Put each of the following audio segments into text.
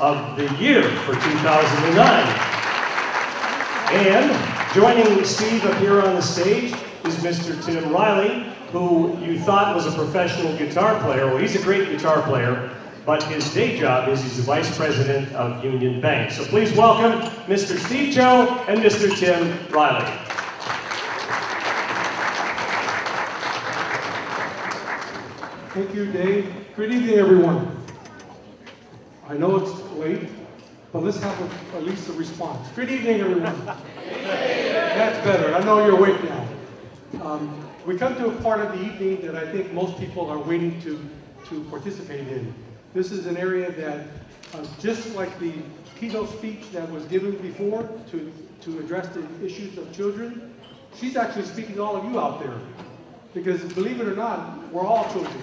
of the Year for 2009. And joining Steve up here on the stage is Mr. Tim Riley, who you thought was a professional guitar player. Well, he's a great guitar player, but his day job is he's the Vice President of Union Bank. So please welcome Mr. Steve Cho and Mr. Tim Riley. Thank you, Dave. Good evening, everyone. I know it's late, but let's have at least a response. Good evening, everyone. That's better. I know you're awake now. We come to a part of the evening that I think most people are waiting to participate in. This is an area that, just like the keynote speech that was given before to address the issues of children, she's actually speaking to all of you out there. Because believe it or not, we're all children.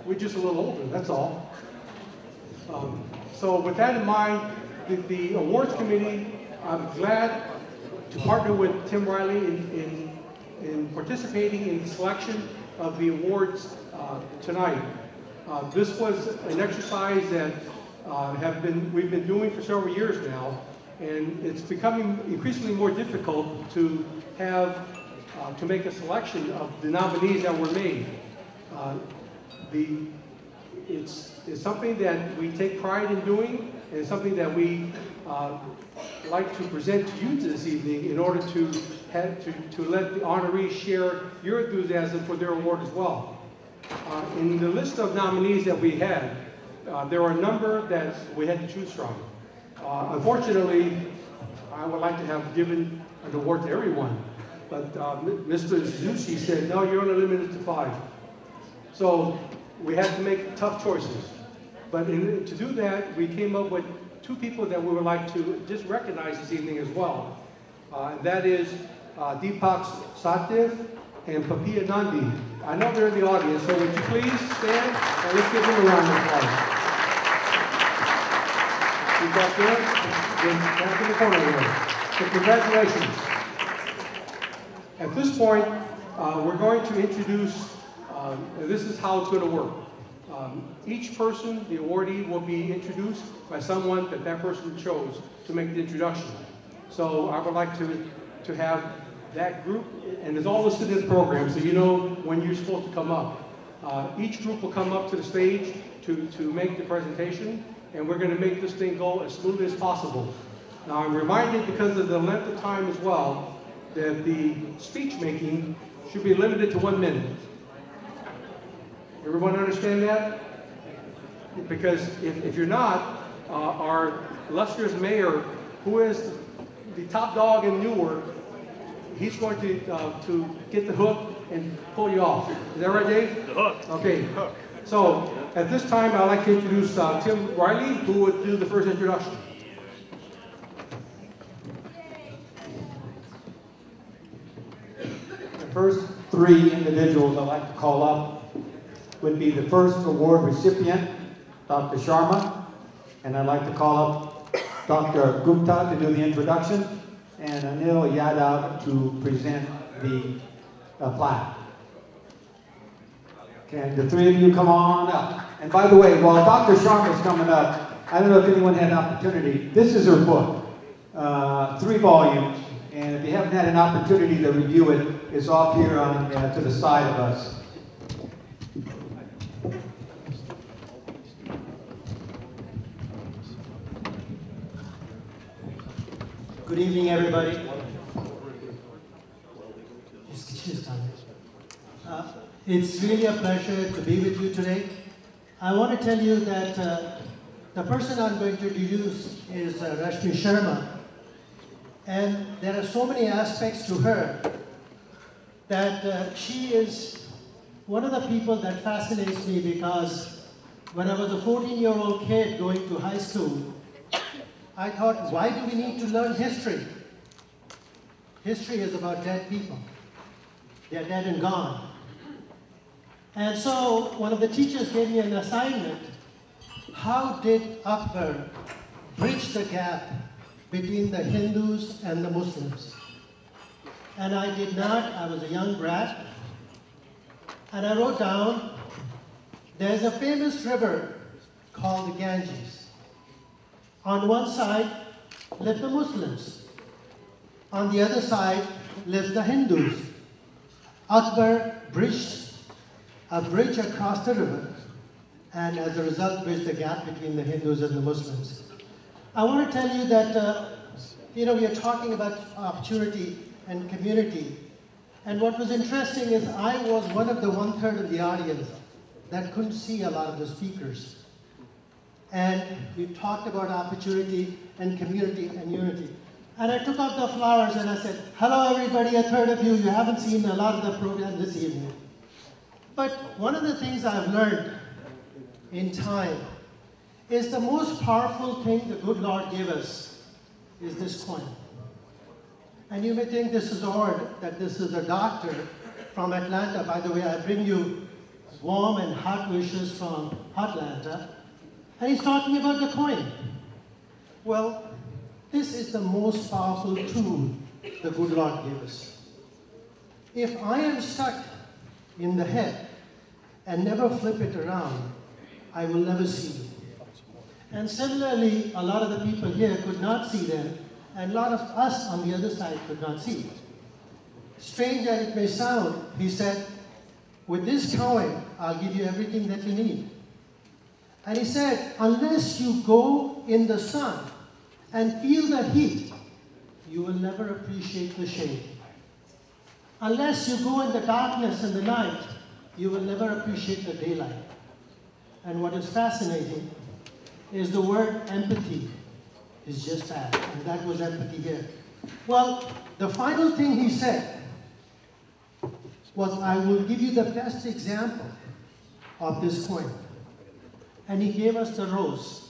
We're just a little older, that's all. So with that in mind, the awards committee, I'm glad to partner with Tim Riley in participating in the selection of the awards tonight. This was an exercise that we've been doing for several years now, and it's becoming increasingly more difficult to make a selection of the nominees that were made. It's something that we take pride in doing, and it's something that we like to present to you this evening in order to let the honorees share your enthusiasm for their award as well. In the list of nominees that we had, there are a number that we had to choose from. Unfortunately, I would like to have given an award to everyone, but Mr. Zushi said, no, you're only limited to 5. So we had to make tough choices. But to do that, we came up with 2 people that we would like to just recognize this evening as well. And that is Deepak Chopra and Papiya Nandi. I know they're in the audience, so would you please stand and let's give them a round of applause. Deepak there, back in the corner there. So congratulations. At this point, we're going to introduce, this is how it's going to work. Each person, the awardee, will be introduced by someone that person chose to make the introduction. So I would like to have that group, and it's all listed in the program, so you know when you're supposed to come up. Each group will come up to the stage to make the presentation, and we're going to make this thing go as smoothly as possible. Now I'm reminded, because of the length of time as well, that the speech making should be limited to 1 minute. Everyone understand that? Because if you're not, our illustrious mayor, who is the top dog in Newark, he's going to get the hook and pull you off. Is that right, Dave? The hook. Okay. So at this time, I'd like to introduce Tim Riley, who would do the first introduction. The first 3 individuals I'd like to call up would be the first award recipient, Dr. Sharma, and I'd like to call up Dr. Gupta to do the introduction, and Anil Yadav to present the plaque. Can the 3 of you come on up? And by the way, while Dr. Sharma is coming up, I don't know if anyone had an opportunity. This is her book, 3 volumes, and if you haven't had an opportunity to review it, it's off here on to the side of us. Good evening, everybody. It's really a pleasure to be with you today. I want to tell you that the person I'm going to introduce is Rashmi Sharma. And there are so many aspects to her that she is one of the people that fascinates me, because when I was a 14-year-old kid going to high school, I thought, why do we need to learn history? History is about dead people. They're dead and gone. And so one of the teachers gave me an assignment. How did Akbar bridge the gap between the Hindus and the Muslims? And I did not. I was a young brat. And I wrote down, there's a famous river called the Ganges. On one side live the Muslims. On the other side live the Hindus. Akbar bridged a bridge across the river, and as a result bridged the gap between the Hindus and the Muslims. I want to tell you that, we are talking about opportunity and community. And what was interesting is I was one of the 1/3 of the audience that couldn't see a lot of the speakers. And we talked about opportunity and community and unity. And I took out the flowers and I said, hello everybody, 1/3 of you haven't seen a lot of the program this evening. But one of the things I've learned in time is the most powerful thing the good Lord gave us is this coin. And you may think this is odd, that this is a doctor from Atlanta. By the way, I bring you warm and hot wishes from Atlanta. And he's talking about the coin. Well, this is the most powerful tool the good Lord gave us. If I am stuck in the head and never flip it around, I will never see it. And similarly, a lot of the people here could not see them, and a lot of us on the other side could not see it. Strange as it may sound, he said, with this coin, I'll give you everything that you need. And he said, unless you go in the sun and feel the heat, you will never appreciate the shade. Unless you go in the darkness and the night, you will never appreciate the daylight. And what is fascinating is the word empathy is just that, and that was empathy here. Well, the final thing he said was, I will give you the best example of this coin. And he gave us the rose.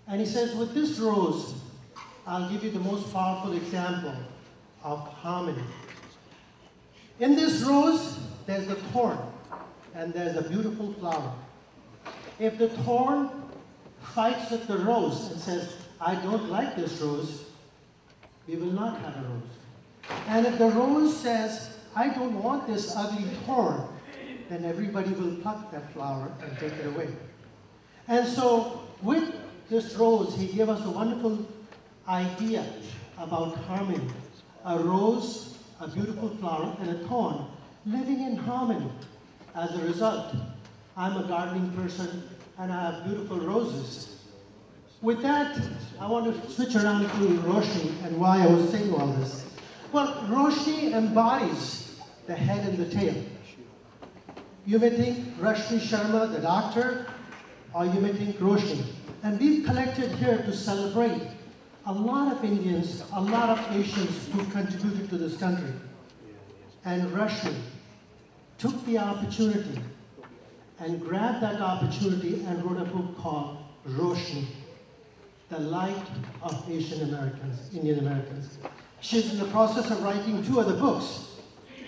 And he says, with this rose, I'll give you the most powerful example of harmony. In this rose, there's a thorn, and there's a beautiful flower. If the thorn fights with the rose and says, I don't like this rose, we will not have a rose. And if the rose says, I don't want this ugly thorn, then everybody will pluck that flower and take it away. And so with this rose, he gave us a wonderful idea about harmony. A rose, a beautiful flower, and a thorn living in harmony. As a result, I'm a gardening person and I have beautiful roses. With that, I want to switch around to Roshni and why I was saying all this. Well, Roshni embodies the head and the tail. You may think Rashmi Sharma, the doctor, or you may think Roshni. And we've collected here to celebrate a lot of Indians, a lot of Asians who contributed to this country. And Rashmi took the opportunity and grabbed that opportunity and wrote a book called Roshni, The Light of Asian Americans, Indian Americans. She's in the process of writing 2 other books,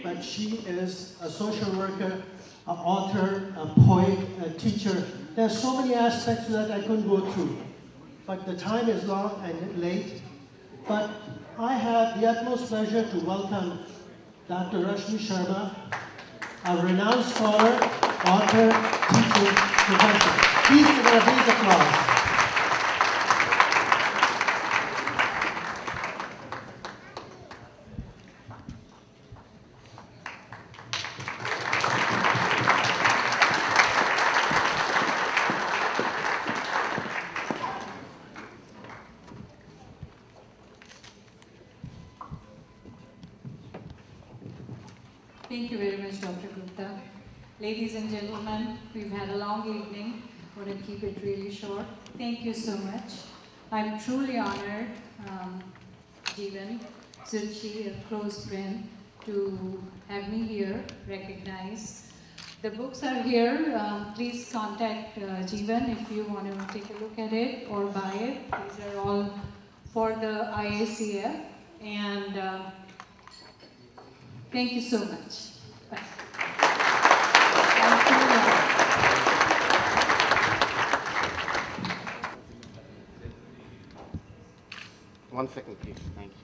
but she is a social worker, an author, a poet, a teacher. There's so many aspects to that I couldn't go through. But the time is long and late. But I have the utmost pleasure to welcome Dr. Rashmi Sharma, a renowned scholar, author, teacher, professor. Please give her a big applause. Thank you very much, Dr. Gupta. Ladies and gentlemen, we've had a long evening. I want to keep it really short. Thank you so much. I'm truly honored, Jeevan, Zulchi, a close friend, to have me here, recognized. The books are here. Please contact Jeevan if you want to take a look at it or buy it. These are all for the IACF. And thank you so much. Bye. One second, please. Thank you.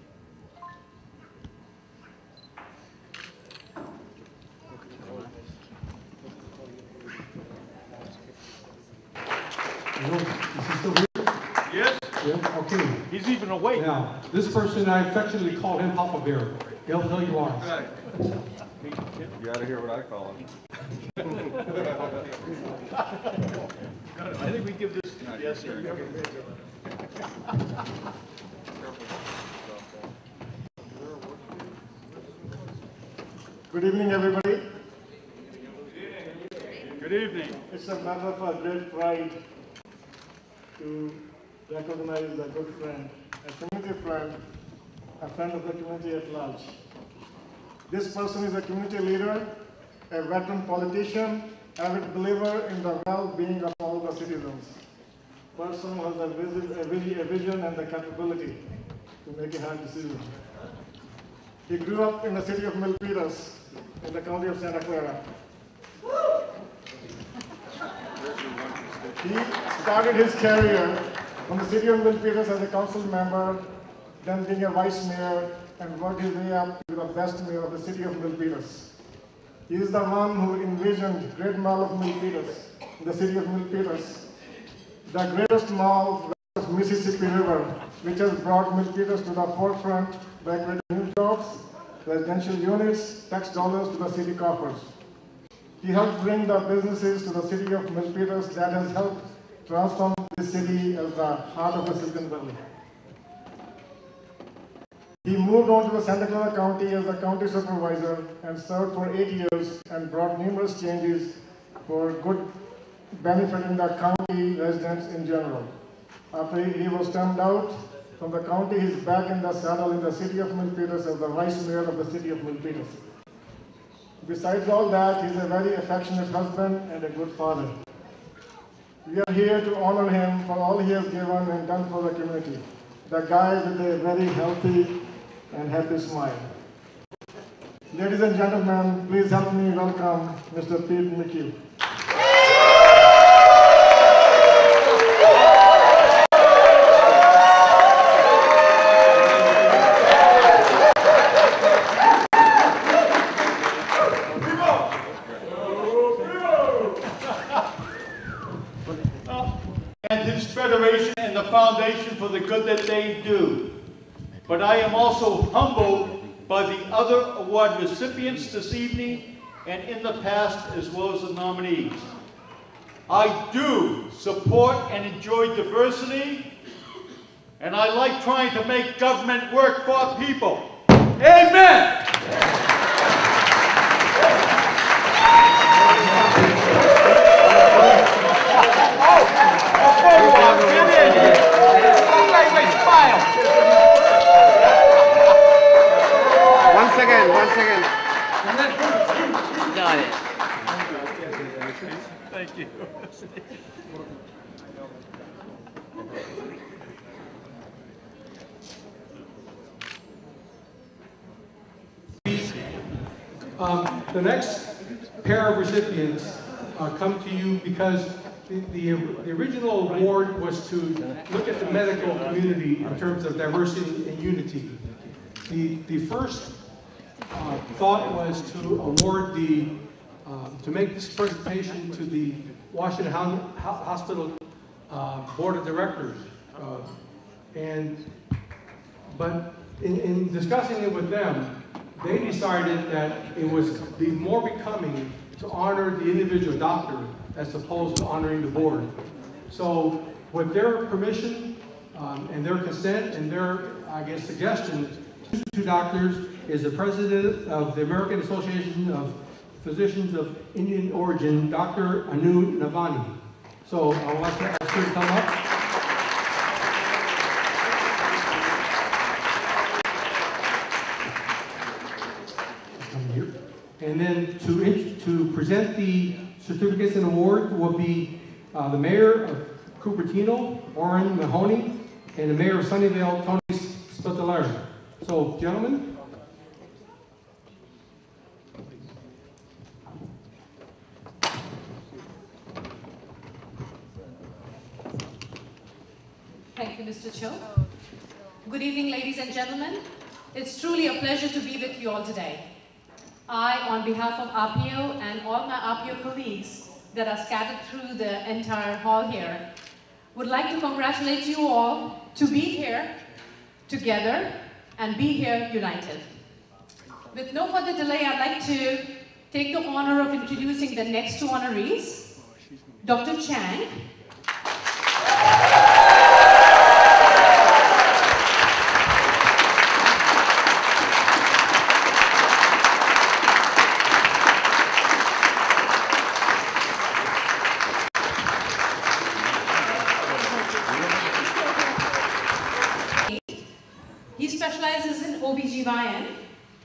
Yes. Yeah, okay. He's even awake. Now, this person, I affectionately call him Papa Bear. He'll tell you why. Right. You ought to hear what I call him. I think we give this. Yes, sir. Good evening, everybody. Good evening. It's a matter of a great pride to recognize a good friend, a community friend, a friend of the community at large. This person is a community leader, a veteran politician, avid believer in the well-being of all the citizens. Person who has a vision and the capability to make a hard decision. He grew up in the city of Milpitas, in the county of Santa Clara. He started his career from the city of Milpitas as a council member, then being a vice mayor, and worked his way up to the best mayor of the city of Milpitas. He is the one who envisioned Great Mall of Milpitas, in the city of Milpitas, the greatest mall west of Mississippi River, which has brought Milpitas to the forefront by creating new jobs, residential units, tax dollars to the city coffers. He helped bring the businesses to the city of Milpitas that has helped transform this city as the heart of the Silicon Valley. He moved on to the Santa Clara County as a county supervisor and served for 8 years and brought numerous changes for good benefiting the county residents in general. After he was termed out from the county, he's back in the saddle in the city of Milpitas as the vice mayor of the city of Milpitas. Besides all that, he's a very affectionate husband and a good father. We are here to honor him for all he has given and done for the community. The guy with a very healthy and happy smile. Ladies and gentlemen, please help me welcome Mr. Pete McHugh. And his federation and the foundation for the good that they do. But I am also humbled by the other award recipients this evening and in the past, as well as the nominees. I do support and enjoy diversity, and I like trying to make government work for people. Amen! One second. Got it. Thank you. The next pair of recipients come to you because the original award was to look at the medical community in terms of diversity and unity. The first thought was to award to make this presentation to the Washington Hospital Board of Directors. But in discussing it with them, they decided that it was be more becoming to honor the individual doctor as opposed to honoring the board. So with their permission and their consent and their, I guess, suggestions, two doctors is the president of the American Association of Physicians of Indian Origin, Dr. Anu Navani. So I would like to ask her to come up. And then to present the certificates and award will be the mayor of Cupertino, Warren Mahoney, and the mayor of Sunnyvale, Tony Spitaleri. So, gentlemen. Thank you, Mr. Cho. Good evening, ladies and gentlemen. It's truly a pleasure to be with you all today. I, on behalf of RPO and all my RPO colleagues that are scattered through the entire hall here, would like to congratulate you all to be here together and be here united. With no further delay, I'd like to take the honor of introducing the next two honorees, Dr. Chang. He specializes in OBGYN.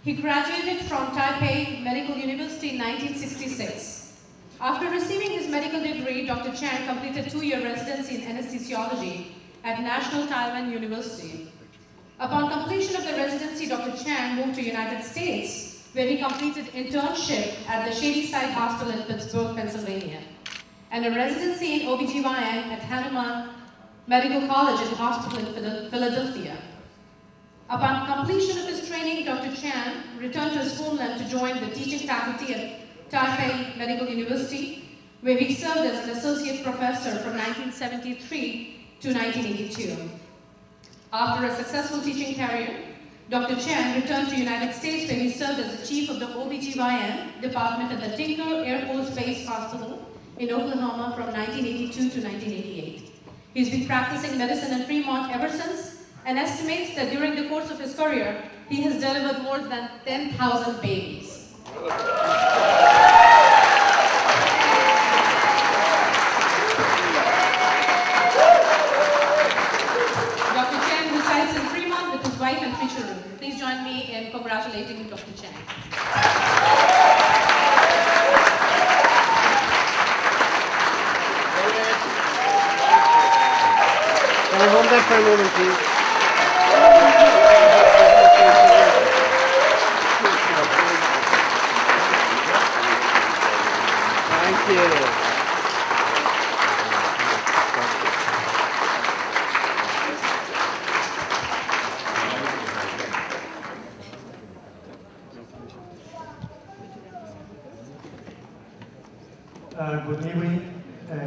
He graduated from Taipei Medical University in 1966. After receiving his medical degree, Dr. Chang completed a 2-year residency in anesthesiology at National Taiwan University. Upon completion of the residency, Dr. Chang moved to the United States, where he completed internship at the Shadyside Hospital in Pittsburgh, Pennsylvania, and a residency in OBGYN at Hanuman Medical College and Hospital in Philadelphia. Upon completion of his training, Dr. Chan returned to his homeland to join the teaching faculty at Taipei Medical University, where he served as an associate professor from 1973 to 1982. After a successful teaching career, Dr. Chan returned to the United States, where he served as the chief of the OBGYN department at the Tinker Air Force Base Hospital in Oklahoma from 1982 to 1988. He's been practicing medicine in Fremont ever since, and estimates that during the course of his career, he has delivered more than 10,000 babies. Dr. Chen resides in Fremont with his wife and 3 children. Please join me in congratulating Dr. Chen. Can I hold that for a moment, please? Thank you. Good evening,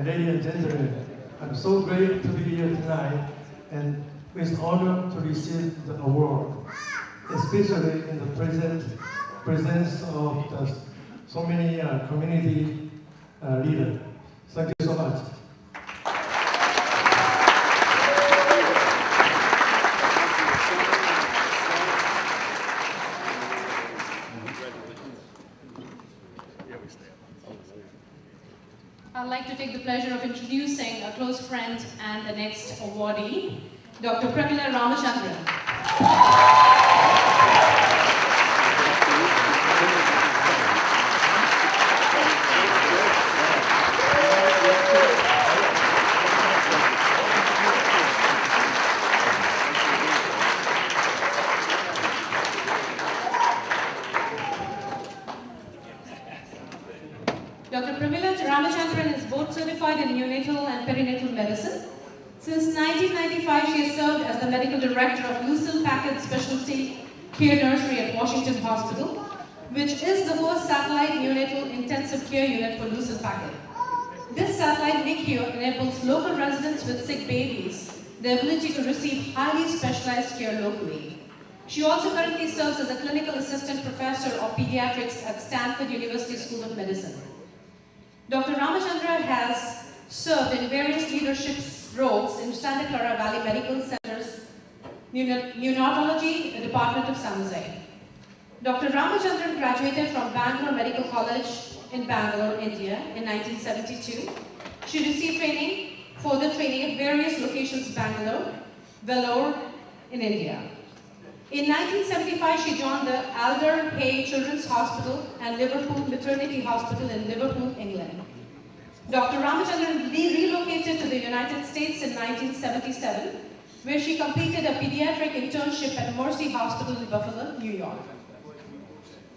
ladies and gentlemen. I'm so great to be here tonight, and with honor to receive the award, especially in the presence of so many community leaders. Thank you so much. I'd like to take the pleasure of introducing a close friend and the next awardee, Dr. Ramachandra. Dr. Ramachandran is board certified in neonatal and perinatal medicine. Since 1995, she has served as the medical director of Lucille Packard Specialty Care Nursery at Washington Hospital, which is the first satellite neonatal intensive care unit for Lucille Packard. This satellite NICU enables local residents with sick babies the ability to receive highly specialized care locally. She also currently serves as a clinical assistant professor of pediatrics at Stanford University School of Medicine. Dr. Ramachandra has served in various leadership roles in Santa Clara Valley Medical Center's Neonatology Department of San Jose. Dr. Ramachandran graduated from Bangalore Medical College in Bangalore, India in 1972. She received further training at various locations in Bangalore, Vellore in India. In 1975, she joined the Alder Hey Children's Hospital and Liverpool Maternity Hospital in Liverpool, England. Dr. Ramachandran relocated to the United States in 1977, where she completed a pediatric internship at Mercy Hospital in Buffalo, New York.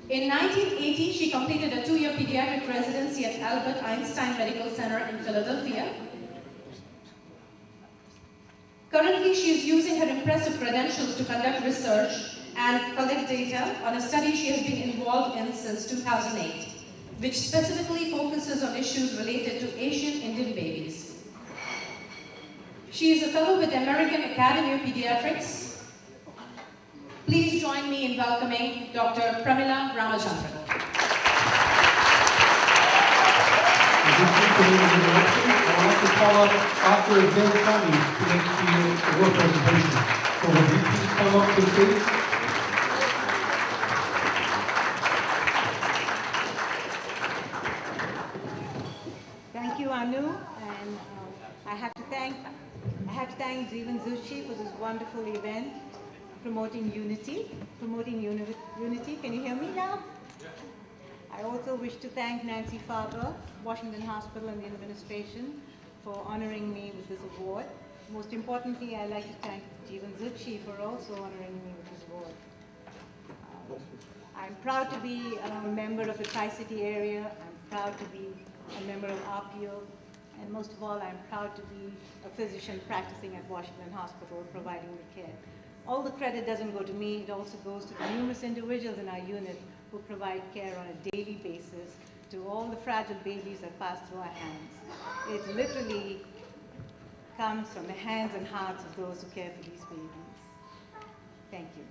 In 1980, she completed a 2-year pediatric residency at Albert Einstein Medical Center in Philadelphia. Currently, she is using her impressive credentials to conduct research and collect data on a study she has been involved in since 2008, which specifically focuses on issues related to Asian Indian babies. She is a fellow with the American Academy of Pediatrics. Please join me in welcoming Dr. Pramila Ramachandra. I'd like to call up Dr. Deepak Chopra to make the award presentation. So would you please come up to the stage? Thank you, Anu, and I have to thank Jeevan Zuchi for this wonderful event, promoting unity. Can you hear me now? I also wish to thank Nancy Farber, Washington Hospital, and the administration for honoring me with this award. Most importantly, I'd like to thank Jeevan Zuchi for also honoring me with this award. I'm proud to be a member of the Tri-City area. I'm proud to be a member of RPO. And most of all, I'm proud to be a physician practicing at Washington Hospital, providing the care. All the credit doesn't go to me, it also goes to the numerous individuals in our unit who provide care on a daily basis to all the fragile babies that pass through our hands. It literally comes from the hands and hearts of those who care for these babies. Thank you.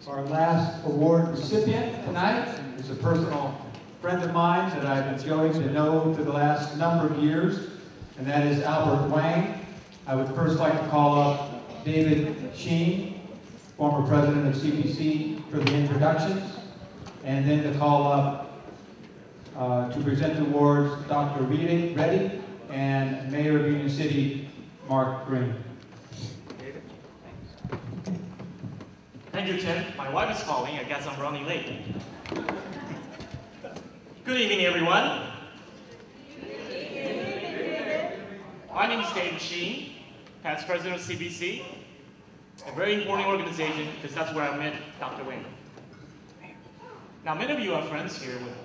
Our last award recipient tonight is a personal friend of mine that I've enjoyed to know for the last number of years, and that is Albert Wang. I would first like to call up David Sheen, former president of CPC, for the introductions, and then to call up to present the awards Dr. Reddy and Mayor of Union City, Mark Green. Thank you, Tim. My wife is calling. I guess I'm running late. Good evening, everyone. My name is David Sheen, past president of CBC, a very important organization because that's where I met Dr. Wayne. Now, many of you are friends here with,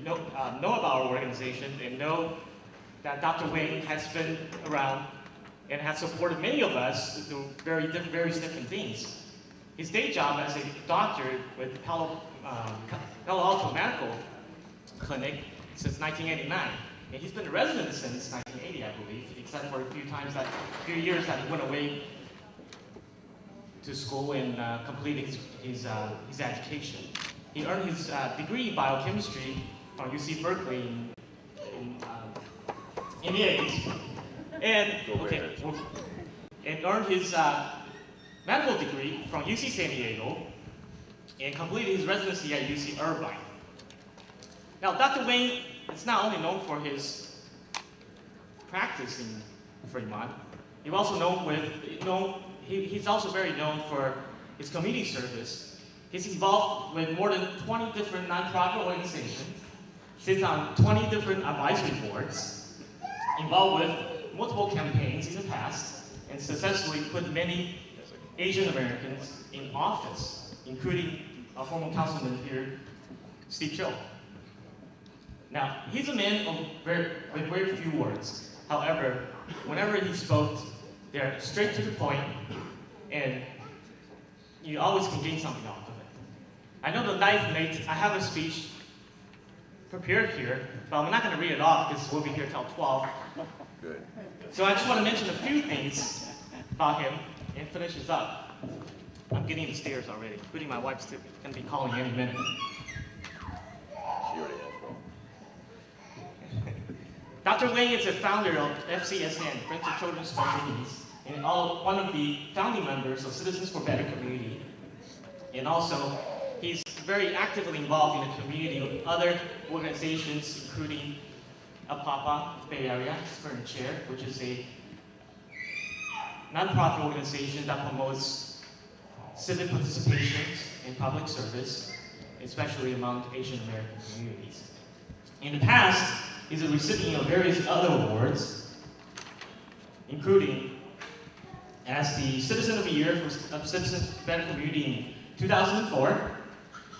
know about our organization and know that Dr. Wayne has been around and has supported many of us through various different things. His day job as a doctor with Palo Alto Medical Clinic since 1989. And he's been a resident since 1980, I believe, except for a few years that he went away to school and completed his education. He earned his degree in biochemistry from UC Berkeley in the 80s. And earned his medical degree from UC San Diego and completed his residency at UC Irvine. Now, Dr. Wayne is not only known for his practice in Fremont, he's also very known for his community service. He's involved with more than 20 different nonprofit organizations, sits on 20 different advisory boards, involved with multiple campaigns in the past, and successfully put many Asian Americans in office, including our former councilman here, Steve Cho. Now, he's a man with very few words. However, whenever he spoke, they're straight to the point, and you always can gain something off of it. I know the ninth mate, I have a speech prepared here, but I'm not going to read it off because we'll be here till 12. Good. So I just want to mention a few things about him and finish this up. I'm getting the stairs already, including my wife's going to be calling any minute. She already has one. Dr. Wang is the founder of FCSN, Friends of Children's Special Needs, and one of the founding members of Citizens for Better Community. And also, he's very actively involved in the community with other organizations, including APAPA, Bay Area, Spirit Chair, which is a nonprofit organization that promotes civic participation in public service, especially among Asian American communities. In the past, he's a recipient of various other awards, including as the Citizen of the Year of Citizens Better Community in 2004.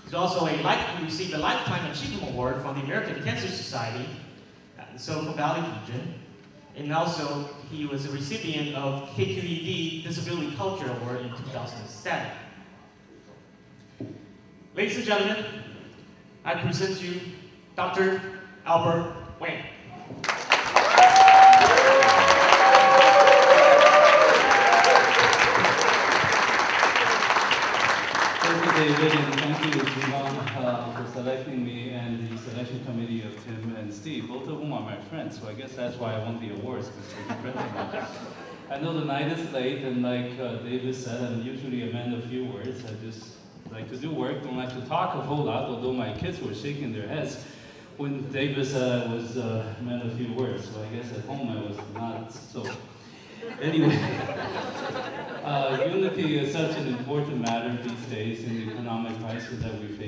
He's also he received a Lifetime Achievement Award from the American Cancer Society in the Silicon Valley region. And also, he was a recipient of KQED Disability Culture Award in 2007. Ladies and gentlemen, I present you Dr. Albert Wang. Thank you, David, and thank you, Jivan, for selecting me and the selection committee of Tim and Steve, both of whom are my friends, so I guess that's why I won the awards, because we're friends of mine. I know the night is late, and like David said, I'm usually a man of few words. I just like to do work, don't like to talk a whole lot, although my kids were shaking their heads when David said I was a man of few words, so I guess at home I was not so. Anyway, unity is such an important matter these days in the economic crisis that we face.